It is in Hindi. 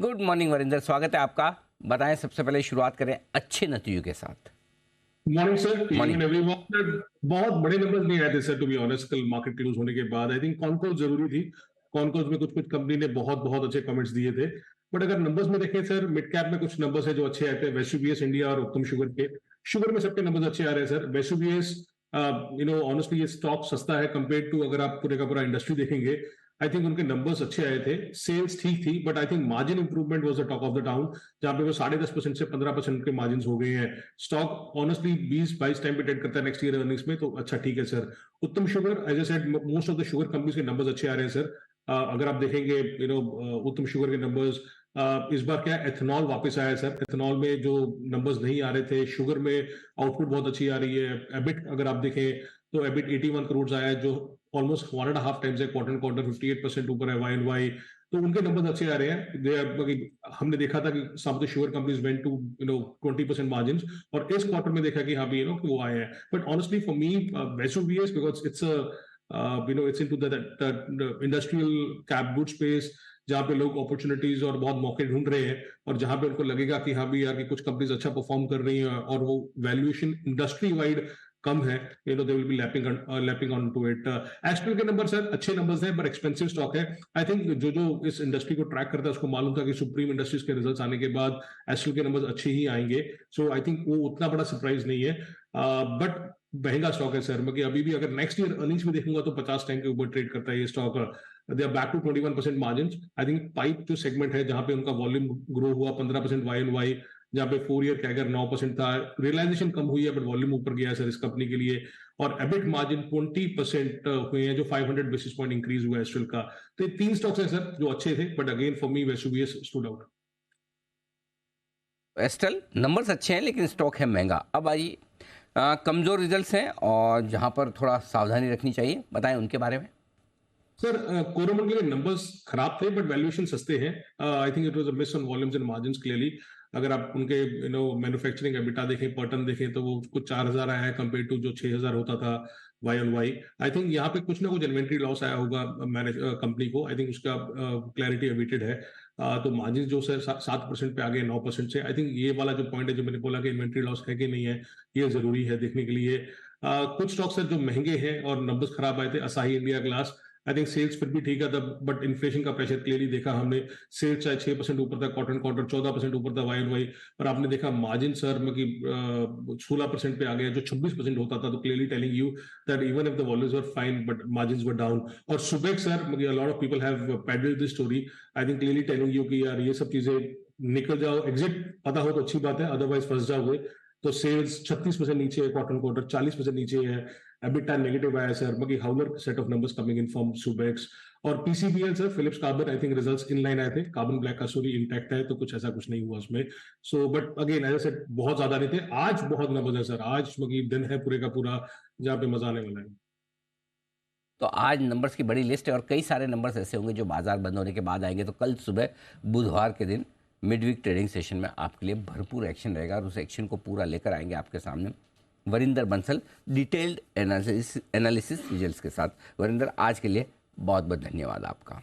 गुड मॉर्निंग वरिंदर, स्वागत है आपका। बताएं, सबसे पहले शुरुआत करें अच्छे नतीजों के साथ। Morning sir, to you morning. And everyone. बहुत बड़े नंबर्स नहीं आए थे सर, टू बी ऑनेस्ट। कल मार्केट क्लोज होने के बाद आई थिंक कॉनकॉल जरूरी थी। कॉनकॉल में कुछ कुछ कंपनी ने बहुत बहुत अच्छे कमेंट्स दिए थे। बट अगर नंबर्स में देखें सर, मिड कैप में कुछ नंबर्स है जो अच्छे आए थे, वेस्टुवियस इंडिया और उत्तम शुगर के। शुगर में सबके नंबर्स अच्छे आ रहे हैं सर। वेस्टुवियस, ऑनेस्टली ये स्टॉक सस्ता है कंपेयर टू, अगर आप पूरे का पूरा इंडस्ट्री देखेंगे। आई थिंक उनके नंबर्स अच्छे आए थे, सेल्स ठीक थी, but I think margin improvement was the talk of the town, जहां पे वो 10.5% से 15% के मार्जिन हो गए हैं। स्टॉक ऑनेस्टली 20-22 टाइम पे ट्रेड करता है नेक्स्ट ईयर अर्निंग्स में, तो अच्छा ठीक है sir. Uttam sugar, as I said, most of the sugar companies के नंबर्स अच्छे आ रहे हैं सर। अगर आप देखेंगे उत्तम शुगर के नंबर्स, इस बार क्या एथेनॉल वापस आया है सर। एथेनॉल में जो नंबर्स नहीं आ रहे थे, शुगर में आउटपुट बहुत अच्छी आ रही है। एबिट अगर आप देखें तो एबिट 81 करोड़ आया है, जो ऑलमोस्ट 1.5 टाइम्स है क्वार्टर क्वार्टर, 58% ऊपर है वाई एंड वाई। तो उनके नंबर्स अच्छे आ रहे हैं। हमने देखा था कि some of the sugar companies went to 20% margin, और इस क्वार्टर में देखा कि हाँ भी कि वो आए हैं। बट ऑनेस्टली फॉर मी, वेस्टुवियस, because it's it's into the industrial cap good space, जहां पे लोग अपॉर्चुनिटीज और बहुत मौके ढूंढ रहे हैं, और जहां पे उनको लगेगा कि हाँ भी यार कि कुछ कंपनीज अच्छा परफॉर्म कर रही हैं और वो वैल्यूएशन इंडस्ट्री वाइड कम है, they will be lapping on to it. Astral के नंबर सर अच्छे नंबर्स हैं, बट एक्सपेंसिव स्टॉक है। आई थिंक जो जो इस इंडस्ट्री को ट्रैक करता है उसको मालूम था कि सुप्रीम इंडस्ट्रीज के रिजल्ट्स आने के बाद एस्ट्रल के नंबर्स अच्छे ही आएंगे। सो आई थिंक वो उतना बड़ा सरप्राइज नहीं है, बट महंगा स्टॉक है सर। मैं अभी भी अगर नेक्स्ट ईयर अर्निंग्स में देखूंगा तो 50 टाइम के ऊपर ट्रेड करता है ये stock. They are back to 21% margin. I think pipe जो सेगमेंट है, जहां पे उनका वॉल्यूम ग्रो हुआ 15% वाई एंड वाई, जहां पे 4 ईयर कैगर 9% था। रियलाइजेशन कम हुई है, बट वॉल्यूम ऊपर गया है सर इस कंपनी के लिए। और एबिट मार्जिन 20% हुए हैं, जो 500 बेसिस पॉइंट इंक्रीज हुआ है एस्ट्रल का। तो ये 3 स्टॉक्स हैं सर जो अच्छे थे, बट अगेन फॉर मी वेस्टुवियस स्टूड आउट। एस्टल नंबर्स अच्छे हैं लेकिन स्टॉक है महंगा। अब आइए, कमज़ोर रिजल्ट्स हैं और जहां पर थोड़ा सावधानी रखनी चाहिए, बताएं उनके बारे में। सर, कोरोमंडल के नंबर्स खराब थे, बट वैल्यूएशन सस्ते हैं। I think it was a miss on volumes and margins clearly. अगर आप उनके मैन्युफैक्चरिंग एबिटा देखें, पर्टन देखें, तो वो कुछ 4,000 आया है कंपेयर टू जो 6,000 होता था Y on Y. I think यहाँ पे कुछ ना कुछ इन्वेंट्री लॉस आया होगा मैनेज कंपनी को। आई थिंक उसका क्लैरिटी अवेटेड है। तो मार्जिन जो सर 7% पे आ गए 9% से। आई थिंक ये वाला जो पॉइंट है जो मैंने बोला कि इन्वेंट्री लॉस है कि नहीं है, ये जरूरी है देखने के लिए। कुछ स्टॉक्स है जो महंगे हैं और नंबर्स खराब आए थे। Asahi India glass, I think sales फिर भी ठीक है तब, बट इन्फ्लेशन का प्रेशर क्लियरली देखा हमने। सेल्स चाहे 6% ऊपर था क्वार्टर क्वार्टर, 14% ऊपर था वाई एंड वाई, और आपने देखा मार्जिन सर मतलब 16% पे आ गया जो 26% होता था। तो clearly telling you that even if the volumes were fine, but margins were down. और सुबेक सर, मतलब a lot of people have peddled this story. I think clearly telling you कि यार ये सब चीजें निकल जाओ, एग्जिट पता हो तो अच्छी बात है, अदरवाइज फंस जाओगे। तो सेल्स 36% नीचे है क्वार्टर क्वार्टर, 40% नीचे है। EBITDA नेगेटिव आया sir, muggy howler set of numbers coming in from Subex. और PCBL sir, Phillips carbon, I think results in line आए थे। कार्बन ब्लैक का स्टोरी इंटैक्ट है, तो कुछ ऐसा कुछ नहीं हुआ उसमें। So but again as I said, बहुत ज्यादा नहीं थे। आज बहुत नंबर्स है सर, आज मगी दिन है पूरे का पूरा जहाँ पे मजा आने वाला है। तो आज नंबर्स की बड़ी लिस्ट है और कई सारे नंबर्स ऐसे होंगे जो बाजार बंद होने के बाद आएंगे। तो कल सुबह बुधवार के दिन मिड वीक ट्रेडिंग सेशन में आपके लिए भरपूर एक्शन रहेगा और उस एक्शन को पूरा लेकर आएंगे आपके सामने Varinder Bansal detailed analysis results के साथ। वरिंदर, आज के लिए बहुत बहुत धन्यवाद आपका।